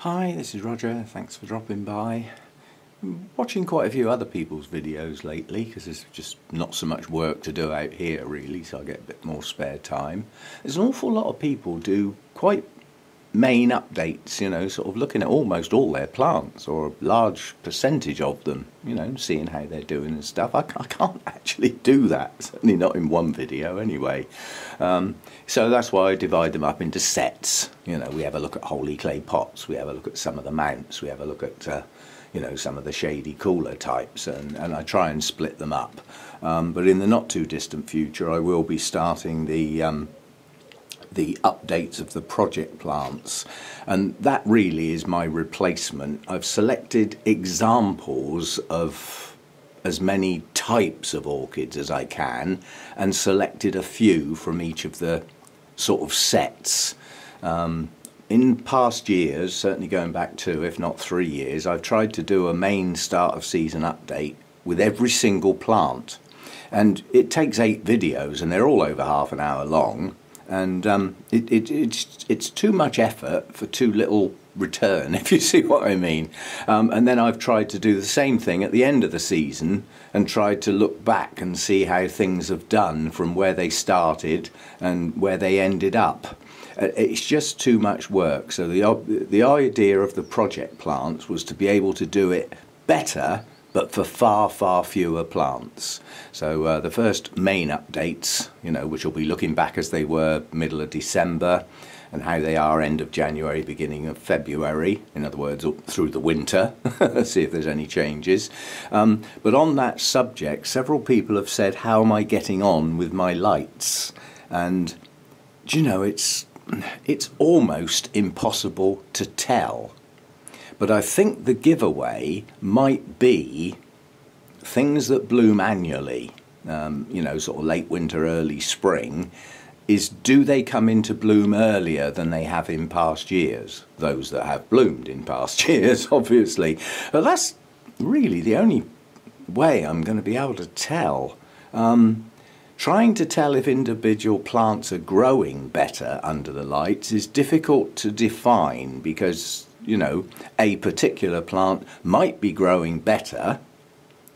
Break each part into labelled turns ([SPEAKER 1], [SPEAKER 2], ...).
[SPEAKER 1] Hi, this is Roger. Thanks for dropping by. I'm watching quite a few other people's videos lately because there's just not so much work to do out here really, so I get a bit more spare time. There's an awful lot of people do quite main updates, you know, sort of looking at almost all their plants or a large percentage of them, you know, seeing how they're doing and stuff. I can't actually do that, certainly not in one video anyway. So that's why I divide them up into sets. You know, we have a look at holy clay pots, we have a look at some of the mounts, we have a look at you know, some of the shady cooler types, and I try and split them up. But in the not too distant future I will be starting the updates of the project plants, and that really is my replacement. I've selected examples of as many types of orchids as I can and selected a few from each of the sort of sets. In past years, certainly going back 2 if not 3 years, I've tried to do a main start of season update with every single plant, and it takes 8 videos and they're all over half an hour long. And it's too much effort for too little return, if you see what I mean. And then I've tried to do the same thing at the end of the season and tried to look back and see how things have done from where they started and where they ended up. It's just too much work. So the idea of the project plants was to be able to do it better, but for far fewer plants. So the first main updates, you know, which will be looking back as they were middle of December and how they are end of January, beginning of February, in other words, up through the winter, see if there's any changes. But on that subject, several people have said, how am I getting on with my lights? And, do you know, it's almost impossible to tell. But I think the giveaway might be things that bloom annually, you know, sort of late winter, early spring, is do they come into bloom earlier than they have in past years? Those that have bloomed in past years, obviously. But that's really the only way I'm going to be able to tell. Trying to tell if individual plants are growing better under the lights is difficult to define because, you know, a particular plant might be growing better,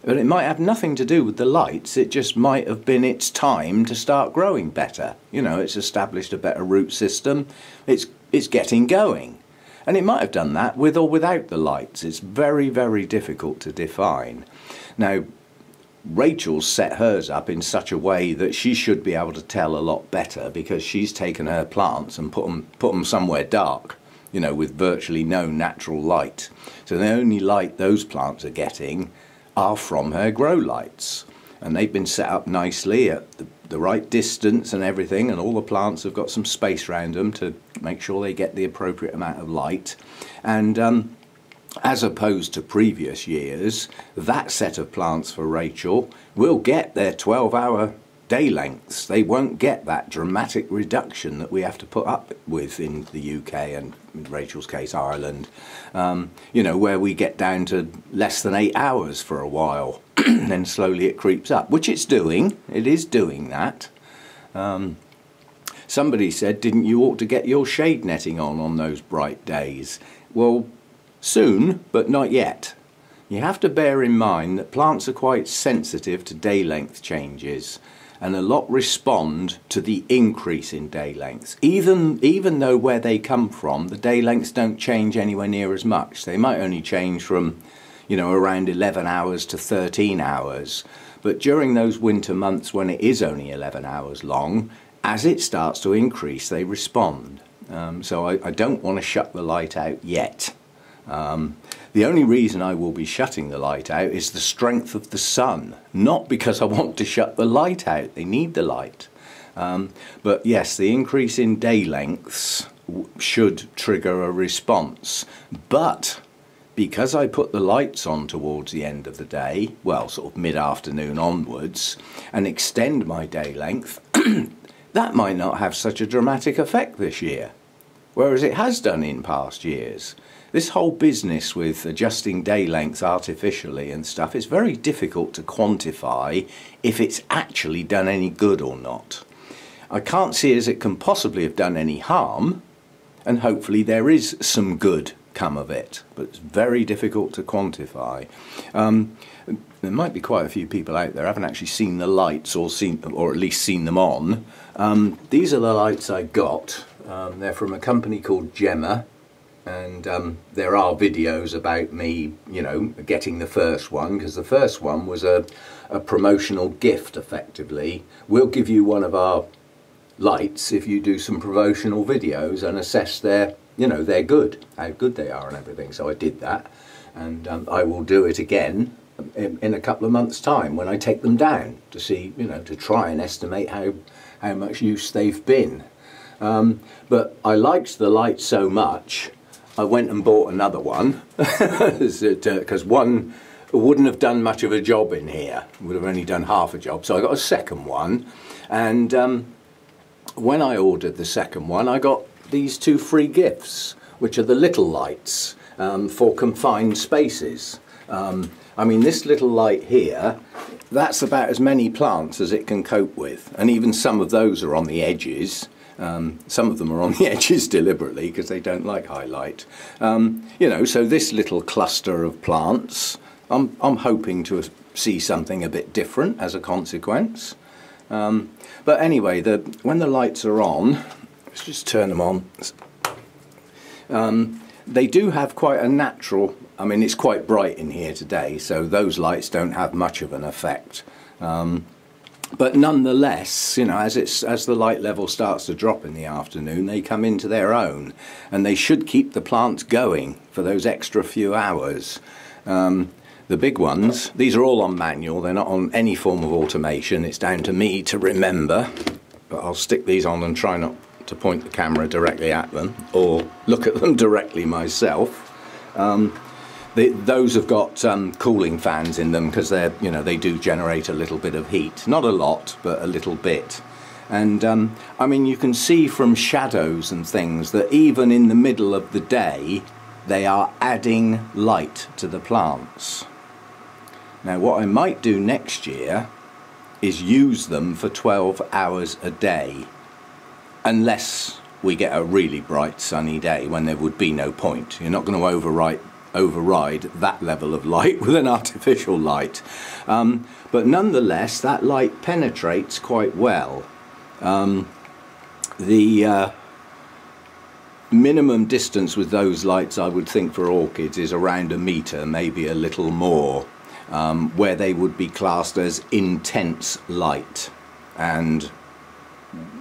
[SPEAKER 1] but it might have nothing to do with the lights. It just might have been its time to start growing better. You know, it's established a better root system. It's getting going. And it might have done that with or without the lights. It's very difficult to define. Now, Rachel's set hers up in such a way that she should be able to tell a lot better because she's taken her plants and put them somewhere dark, you know, with virtually no natural light. So the only light those plants are getting are from her grow lights, and they've been set up nicely at the right distance and everything, and all the plants have got some space around them to make sure they get the appropriate amount of light. And as opposed to previous years, that set of plants for Rachel will get their 12-hour day lengths. They won't get that dramatic reduction that we have to put up with in the UK and, in Rachel's case, Ireland, you know, where we get down to less than 8 hours for a while. Then slowly it creeps up, which it's doing. It is doing that. Somebody said, didn't you ought to get your shade netting on those bright days? Well, soon, but not yet. You have to bear in mind that plants are quite sensitive to day length changes, and a lot respond to the increase in day lengths. Even though where they come from, the day lengths don't change anywhere near as much. They might only change from, you know, around 11 hours to 13 hours. But during those winter months when it is only 11 hours long, as it starts to increase, they respond. So I don't want to shut the light out yet. The only reason I will be shutting the light out is the strength of the sun, not because I want to shut the light out. They need the light. But yes, the increase in day lengths should trigger a response. But because I put the lights on towards the end of the day, well, sort of mid-afternoon onwards, and extend my day length, that might not have such a dramatic effect this year, whereas it has done in past years. This whole business with adjusting day lengths artificially and stuff is very difficult to quantify if it's actually done any good or not. I can't see as it can possibly have done any harm, and hopefully there is some good come of it, but it's very difficult to quantify. There might be quite a few people out there who haven't actually seen the lights or at least seen them on. These are the lights I got. They're from a company called Gemma, and there are videos about me, you know, getting the first one, because the first one was a promotional gift, effectively. We'll give you one of our lights if you do some promotional videos and assess their, you know, they're good, how good they are and everything. So I did that, and I will do it again in a couple of months' time when I take them down to see, you know, to try and estimate how much use they've been. But I liked the light so much, I went and bought another one because one wouldn't have done much of a job in here, would have only done half a job. So I got a second one, and when I ordered the second one, I got these two free gifts, which are the little lights for confined spaces. I mean, this little light here, that's about as many plants as it can cope with, and even some of those are on the edges. Some of them are on the edges deliberately because they don't like high light. You know, so this little cluster of plants, I'm hoping to see something a bit different as a consequence. But anyway, when the lights are on, let's just turn them on. They do have quite a natural, I mean, it's quite bright in here today, so those lights don't have much of an effect. But nonetheless, you know, as the light level starts to drop in the afternoon, they come into their own, and they should keep the plants going for those extra few hours. The big ones, these are all on manual, they're not on any form of automation. It's down to me to remember, but I'll stick these on and try not to point the camera directly at them or look at them directly myself. Those have got cooling fans in them because they're, you know, they do generate a little bit of heat, not a lot, but a little bit. And I mean, you can see from shadows and things that even in the middle of the day, they are adding light to the plants. Now, what I might do next year is use them for 12 hours a day, unless we get a really bright sunny day when there would be no point. You're not going to override that level of light with an artificial light. But nonetheless, that light penetrates quite well. The minimum distance with those lights, I would think, for orchids is around 1 metre, maybe a little more, where they would be classed as intense light. And,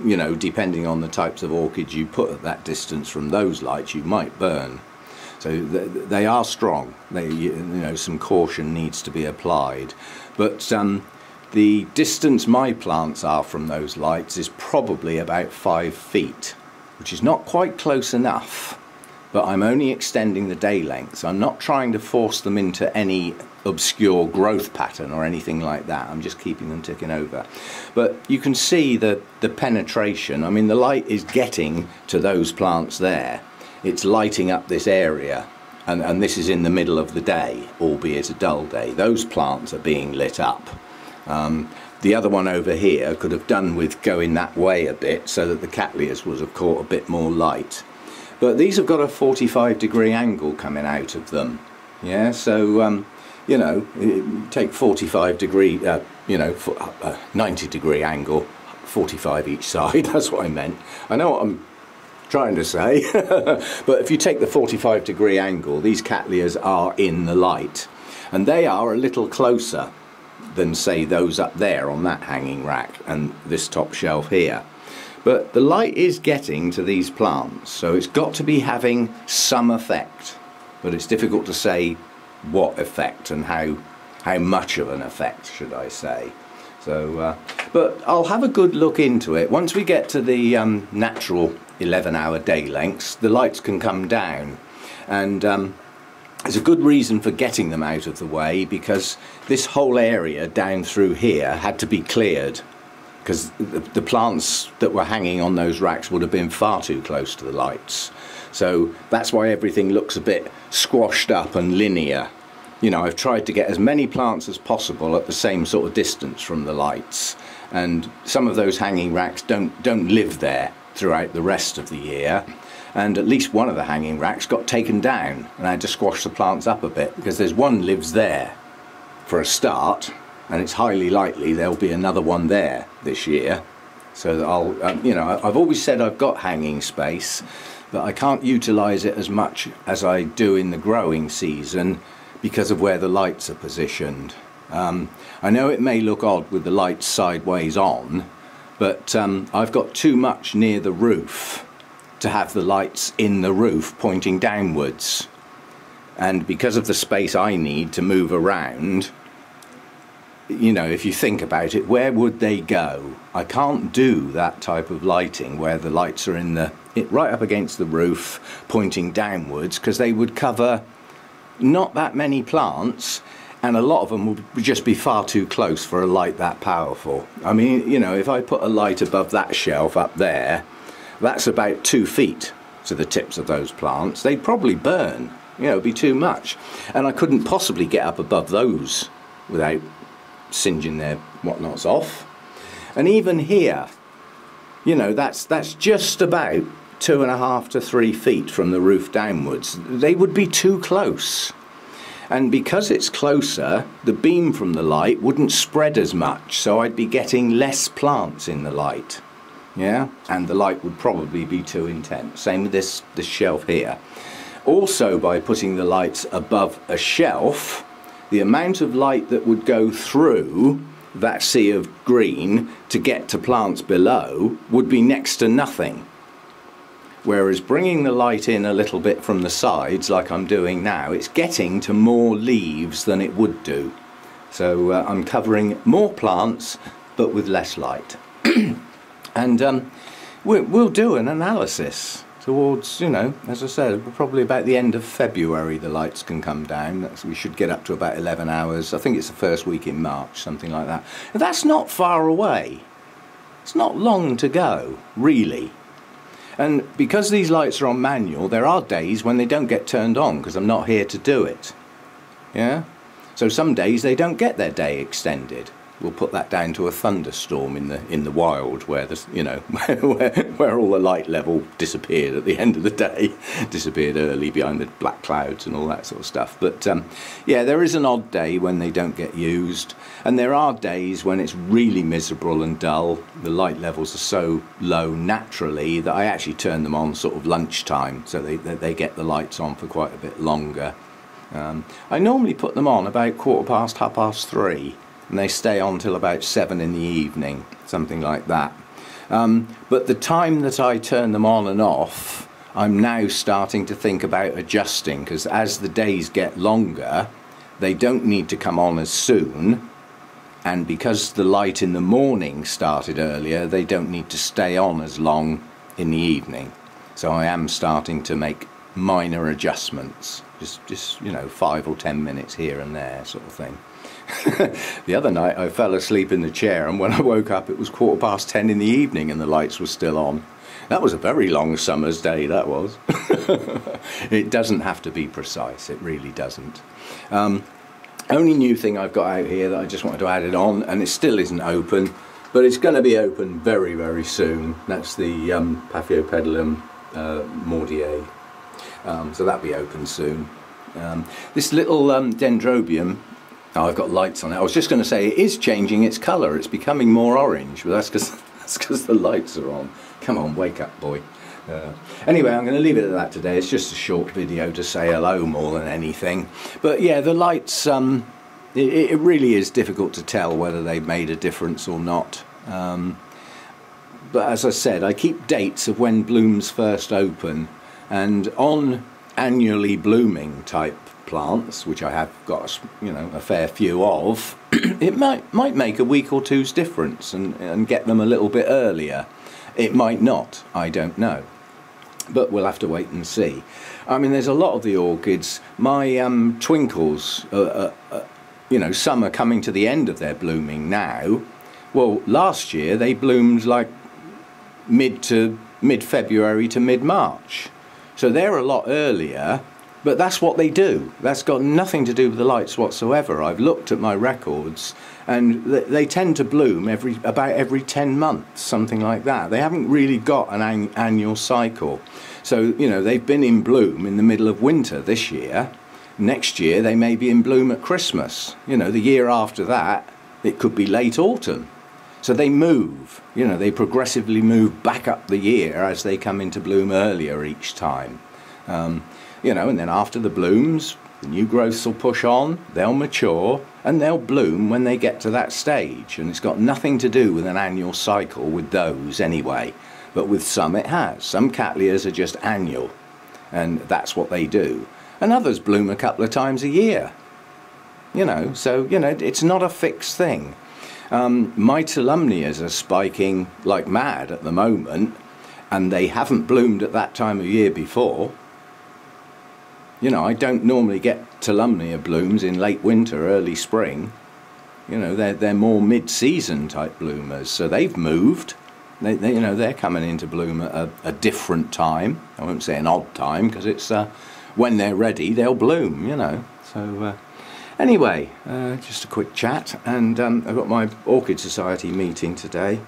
[SPEAKER 1] you know, depending on the types of orchids you put at that distance from those lights, you might burn. So they are strong. You know, some caution needs to be applied. But the distance my plants are from those lights is probably about 5 feet, which is not quite close enough. But I'm only extending the day lengths. I'm not trying to force them into any obscure growth pattern or anything like that. I'm just keeping them ticking over. But you can see the penetration. I mean, the light is getting to those plants there. It's lighting up this area, and this is in the middle of the day, albeit a dull day. Those plants are being lit up. The other one over here could have done with going that way a bit so that the cattleyas would have caught a bit more light. But these have got a 45-degree angle coming out of them. Yeah, so you know, take 45-degree, you know, 90-degree angle, 45 each side. That's what I meant. I know what I'm trying to say. But if you take the 45-degree angle, these cattleyas are in the light, and they are a little closer than, say, those up there on that hanging rack and this top shelf here. But the light is getting to these plants, so it's got to be having some effect, but it's difficult to say what effect and how much of an effect, should I say. So but I'll have a good look into it. Once we get to the natural 11-hour day lengths, the lights can come down, and there's a good reason for getting them out of the way, because this whole area down through here had to be cleared, because the plants that were hanging on those racks would have been far too close to the lights. So that's why everything looks a bit squashed up and linear. You know, I've tried to get as many plants as possible at the same sort of distance from the lights, and some of those hanging racks don't live there throughout the rest of the year, and at least one of the hanging racks got taken down, and I had to squash the plants up a bit, because there's one lives there for a start, and it's highly likely there'll be another one there this year. So that I'll, you know, I've always said I've got hanging space, but I can't utilise it as much as I do in the growing season because of where the lights are positioned. I know it may look odd with the lights sideways on, but I've got too much near the roof to have the lights in the roof pointing downwards. And because of the space I need to move around, you know, if you think about it, where would they go? I can't do that type of lighting where the lights are in the right up against the roof pointing downwards, because they would cover not that many plants, and a lot of them would just be far too close for a light that powerful. I mean, you know, if I put a light above that shelf up there, that's about 2 feet to the tips of those plants. They'd probably burn, you know, it'd be too much. And I couldn't possibly get up above those without singeing their whatnots off. And even here, you know, that's just about 2.5 to 3 feet from the roof downwards. They would be too close. And because it's closer, the beam from the light wouldn't spread as much, so I'd be getting less plants in the light. Yeah, and the light would probably be too intense. Same with this shelf here. Also, by putting the lights above a shelf, the amount of light that would go through that sea of green to get to plants below would be next to nothing. Whereas bringing the light in a little bit from the sides, like I'm doing now, it's getting to more leaves than it would do. So I'm covering more plants, but with less light. And we'll do an analysis towards, you know, as I said, probably about the end of February the lights can come down. We should get up to about 11 hours. I think it's the first week in March, something like that. That's not far away. It's not long to go, really. And because these lights are on manual, there are days when they don't get turned on because I'm not here to do it. Yeah? So some days they don't get their day extended. We'll put that down to a thunderstorm in the wild, where the, you know, where all the light level disappeared at the end of the day, disappeared early behind the black clouds and all that sort of stuff. But yeah, there is an odd day when they don't get used, and there are days when it's really miserable and dull. The light levels are so low naturally that I actually turn them on sort of lunchtime, so they get the lights on for quite a bit longer. I normally put them on about 3:15, 3:30. And they stay on till about 7 in the evening, something like that. But the time that I turn them on and off, I'm now starting to think about adjusting, because as the days get longer, they don't need to come on as soon, and because the light in the morning started earlier, they don't need to stay on as long in the evening. So I am starting to make minor adjustments, just you know, 5 or 10 minutes here and there sort of thing. The other night I fell asleep in the chair, and when I woke up it was 10:15 in the evening and the lights were still on. That was a very long summer's day, that was. It doesn't have to be precise, it really doesn't. Only new thing I've got out here that I just wanted to add it on, and it still isn't open, but it's going to be open very, very soon. That's the Paphiopedilum mordier. So that'll be open soon. This little dendrobium, oh, I've got lights on it. I was just going to say it is changing its colour. It's becoming more orange, but that's because the lights are on. Come on, wake up, boy. Anyway, I'm going to leave it at that today. It's just a short video to say hello more than anything. But yeah, the lights, it really is difficult to tell whether they've made a difference or not. But as I said, I keep dates of when blooms first open, and on annually blooming type plants, which I have got, you know, a fair few of, it might make a week or two's difference and get them a little bit earlier. It might not, I don't know, but we'll have to wait and see. I mean, there's a lot of the orchids. My twinkles, you know, some are coming to the end of their blooming now. Well, last year they bloomed like mid-February to mid-March, so they're a lot earlier. But that's what they do. That's got nothing to do with the lights whatsoever. I've looked at my records, and they tend to bloom about every 10 months, something like that. They haven't really got an annual cycle. So, you know, they've been in bloom in the middle of winter this year. Next year, they may be in bloom at Christmas. You know, the year after that, it could be late autumn. So they move, you know, they progressively move back up the year as they come into bloom earlier each time. You know, and then after the blooms, the new growths will push on, they'll mature, and they'll bloom when they get to that stage. And it's got nothing to do with an annual cycle with those anyway. But with some it has. Some cattleyas are just annual, and that's what they do. And others bloom a couple of times a year. You know, so, you know, it's not a fixed thing. My Tulumnias are spiking like mad at the moment, and they haven't bloomed at that time of year before. You know, I don't normally get Tulumnia blooms in late winter, early spring. You know, they're more mid-season type bloomers, so they've moved. They, you know, they're coming into bloom at a different time. I won't say an odd time, because it's when they're ready, they'll bloom. You know, so anyway, just a quick chat, and I've got my Orchid Society meeting today,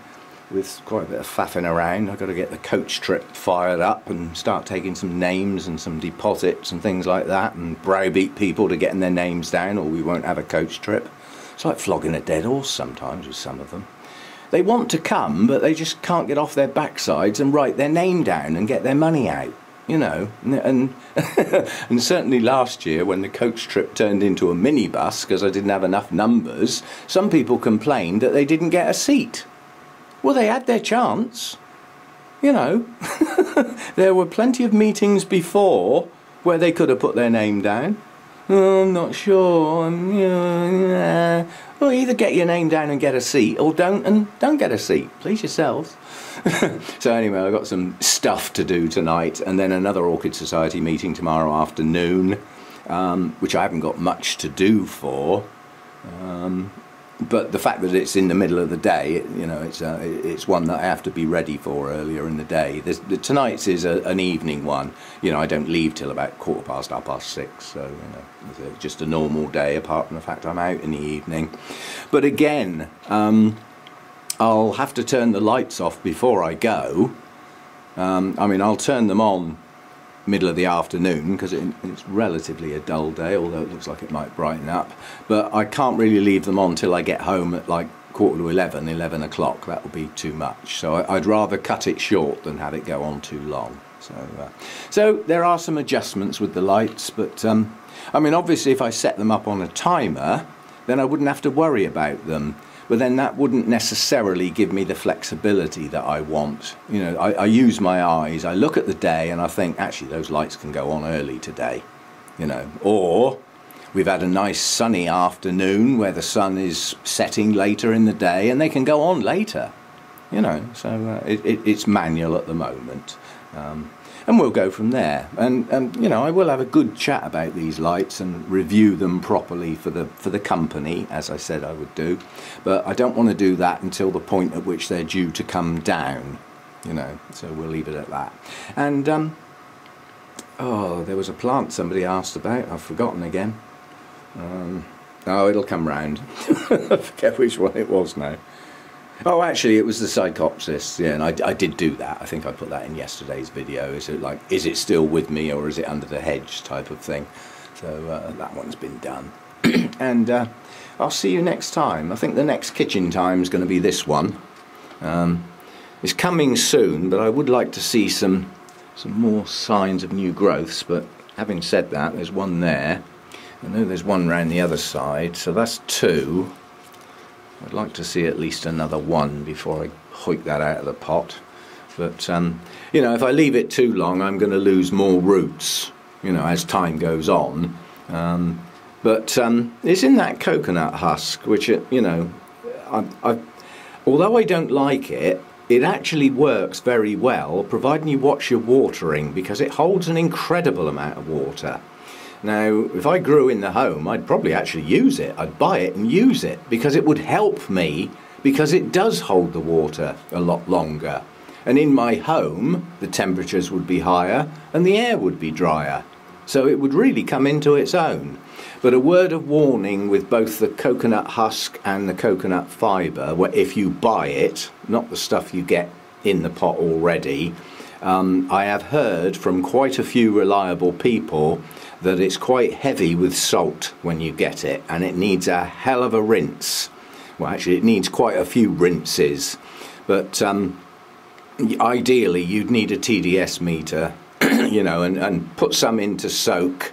[SPEAKER 1] with quite a bit of faffing around. I've got to get the coach trip fired up and start taking some names and some deposits and things like that, and browbeat people to getting their names down, or we won't have a coach trip. It's like flogging a dead horse sometimes with some of them. They want to come, but they just can't get off their backsides and write their name down and get their money out, you know. And and certainly last year, when the coach trip turned into a minibus because I didn't have enough numbers, some people complained that they didn't get a seat. Well, they had their chance, you know. There were plenty of meetings before where they could have put their name down. Oh, I'm not sure. Well, either get your name down and get a seat, or don't get a seat. Please yourselves. So anyway, I've got some stuff to do tonight, and then another Orchid Society meeting tomorrow afternoon, which I haven't got much to do for. But the fact that it's in the middle of the day, you know, it's one that I have to be ready for earlier in the day. Tonight's is an evening one. You know, I don't leave till about 6:15, so, you know, it's just a normal day, apart from the fact I'm out in the evening. But again, I'll have to turn the lights off before I go. I mean, I'll turn them on middle of the afternoon, because it's relatively a dull day, although it looks like it might brighten up, but I can't really leave them on till I get home at like 11 o'clock. That would be too much, so I'd rather cut it short than have it go on too long. So there are some adjustments with the lights, but I mean, obviously if I set them up on a timer, then I wouldn't have to worry about them. But then that wouldn't necessarily give me the flexibility that I want. You know, I use my eyes, I look at the day and I think, actually those lights can go on early today, you know. Or we've had a nice sunny afternoon where the sun is setting later in the day and they can go on later, you know. So it's manual at the moment. And we'll go from there. And you know, I will have a good chat about these lights and review them properly for the company, as I said I would do. But I don't want to do that until the point at which they're due to come down, you know. So we'll leave it at that. And oh, there was a plant somebody asked about. I've forgotten again. Oh, it'll come round. I forget which one it was now. Oh, actually, it was the Psychopsis, yeah, and I did do that. I think I put that in yesterday's video. Is it still with me, or is it under the hedge type of thing? So that one's been done. And I'll see you next time. I think the next kitchen time is going to be this one. It's coming soon, but I would like to see some more signs of new growths. But having said that, there's one there. I know there's one round the other side, so that's 2. I'd like to see at least another 1 before I hoik that out of the pot. But, you know, if I leave it too long, I'm going to lose more roots, you know, as time goes on. But it's in that coconut husk, which, you know, although I don't like it, it actually works very well, providing you watch your watering, because it holds an incredible amount of water. Now, if I grew in the home, I'd probably actually use it. I'd buy it and use it, because it would help me, because it does hold the water a lot longer. And in my home, the temperatures would be higher and the air would be drier. So it would really come into its own. But a word of warning with both the coconut husk and the coconut fibre, where if you buy it, not the stuff you get in the pot already, I have heard from quite a few reliable people that it's quite heavy with salt when you get it, and it needs a hell of a rinse. Well, actually it needs quite a few rinses, but ideally you'd need a TDS meter, you know, and put some in to soak.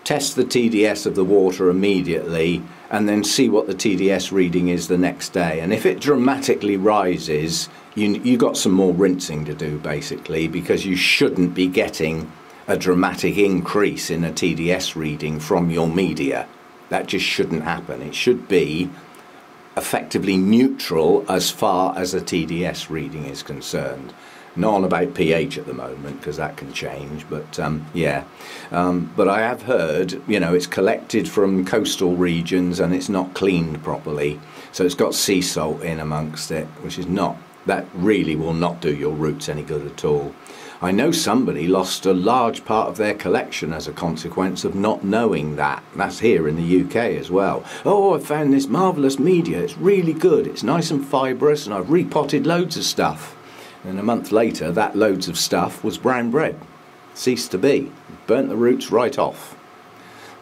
[SPEAKER 1] Test the TDS of the water immediately and then see what the TDS reading is the next day. And if it dramatically rises, you got some more rinsing to do basically, because you shouldn't be getting a dramatic increase in a TDS reading from your media. That just shouldn't happen. It should be effectively neutral as far as a TDS reading is concerned. Not on about pH at the moment, because that can change, but yeah. But I have heard, you know, it's collected from coastal regions and it's not cleaned properly, so it's got sea salt in amongst it, which is not, that really will not do your roots any good at all. I know somebody lost a large part of their collection as a consequence of not knowing that. That's here in the UK as well. Oh, I found this marvellous media, it's really good, it's nice and fibrous, and I've repotted loads of stuff. And a month later, that loads of stuff was brown bread. Ceased to be. Burnt the roots right off.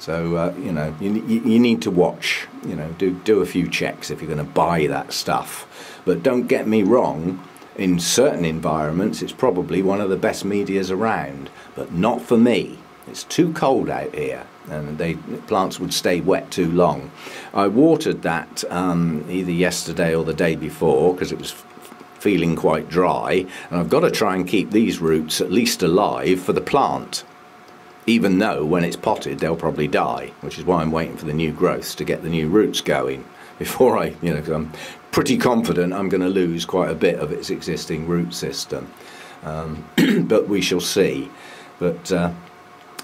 [SPEAKER 1] So, you know, you need to watch, you know, do a few checks if you're going to buy that stuff. But don't get me wrong, in certain environments, it's probably one of the best medias around. But not for me. It's too cold out here, and plants would stay wet too long. I watered that either yesterday or the day before, because it was feeling quite dry, and I've got to try and keep these roots at least alive for the plant, even though when it's potted they'll probably die, which is why I'm waiting for the new growths to get the new roots going before I, you know, 'cause I'm pretty confident I'm going to lose quite a bit of its existing root system, but we shall see. But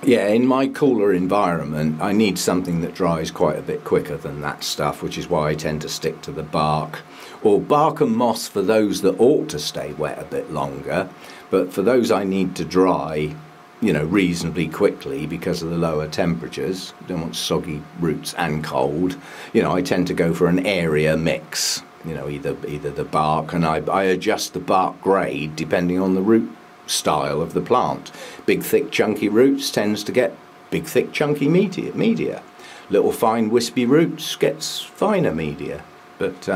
[SPEAKER 1] yeah, in my cooler environment I need something that dries quite a bit quicker than that stuff, which is why I tend to stick to the bark, or bark and moss for those that ought to stay wet a bit longer, but for those I need to dry, you know, reasonably quickly because of the lower temperatures, don't want soggy roots and cold, you know, I tend to go for an area mix, you know, either the bark, and I adjust the bark grade depending on the root style of the plant. Big thick chunky roots tends to get big thick chunky media. Little fine wispy roots gets finer media. But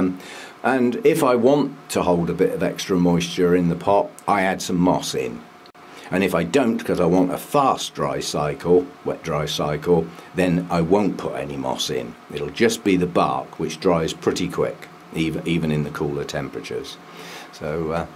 [SPEAKER 1] and if I want to hold a bit of extra moisture in the pot, I add some moss in. And if I don't, because I want a fast dry cycle, wet dry cycle, then I won't put any moss in. It'll just be the bark, which dries pretty quick, even in the cooler temperatures. So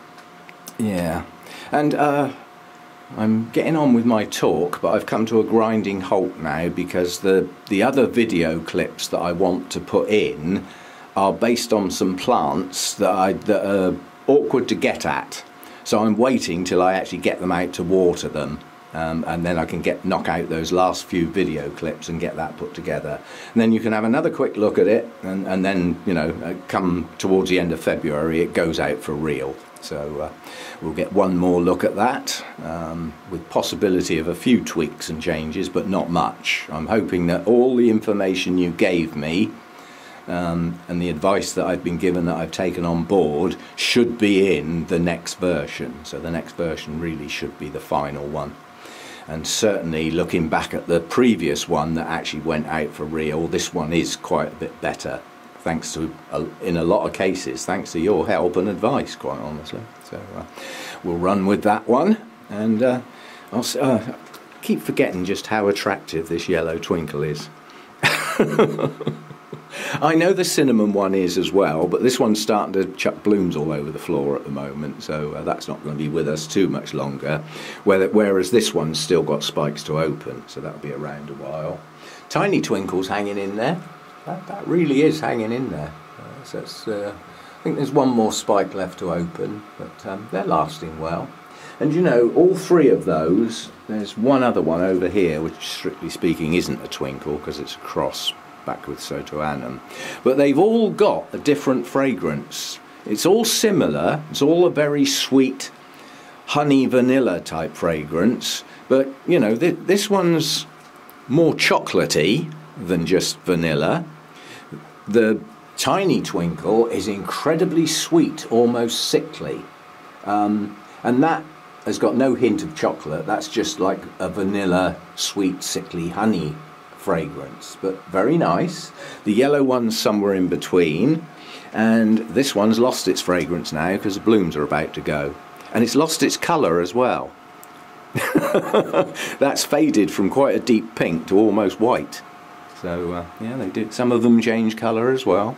[SPEAKER 1] yeah. And I'm getting on with my talk, but I've come to a grinding halt now, because the other video clips that I want to put in are based on some plants that are awkward to get at. So I'm waiting till I actually get them out to water them, and then I can knock out those last few video clips and get that put together. And then you can have another quick look at it, and then, you know, come towards the end of February it goes out for real. So we'll get one more look at that, with possibility of a few tweaks and changes, but not much. I'm hoping that all the information you gave me and the advice that I've been given, that I've taken on board, should be in the next version. So the next version really should be the final one. And certainly looking back at the previous one that actually went out for real, this one is quite a bit better. Thanks to, in a lot of cases, thanks to your help and advice, quite honestly. So we'll run with that one, and I'll keep forgetting just how attractive this yellow twinkle is. I know the cinnamon one is as well, but this one's starting to chuck blooms all over the floor at the moment, so that's not going to be with us too much longer. Whereas this one's still got spikes to open, so that'll be around a while. Tiny twinkles hanging in there. That really is hanging in there. So it's, I think there's one more spike left to open, but they're lasting well. And you know, all three of those, there's one other one over here, which strictly speaking isn't a twinkle because it's a cross back with Sotoanum, but they've all got a different fragrance. It's all similar, it's all a very sweet honey vanilla type fragrance, But, you know, this one's more chocolatey than just vanilla. The Tiny Twinkle is incredibly sweet, almost sickly. And that has got no hint of chocolate. That's just like a vanilla, sweet, sickly honey fragrance, but very nice. The yellow one's somewhere in between, and this one's lost its fragrance now because the blooms are about to go. And it's lost its colour as well. That's faded from quite a deep pink to almost white. So yeah, they did. Some of them change colour as well.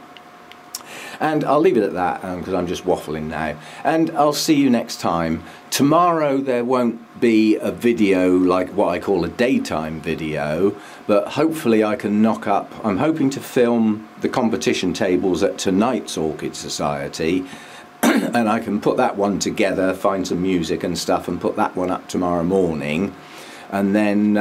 [SPEAKER 1] And I'll leave it at that because I'm just waffling now. And I'll see you next time. Tomorrow there won't be a video like what I call a daytime video, but hopefully I can knock up. I'm hoping to film the competition tables at tonight's Orchid Society. And I can put that one together, find some music and stuff, and put that one up tomorrow morning. And then,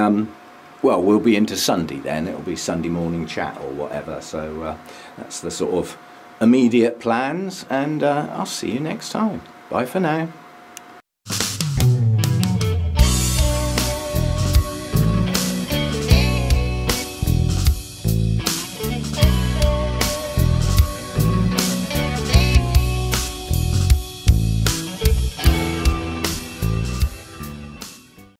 [SPEAKER 1] well, we'll be into Sunday then. It'll be Sunday morning chat or whatever. So that's the sort of immediate plans, and I'll see you next time. Bye for now.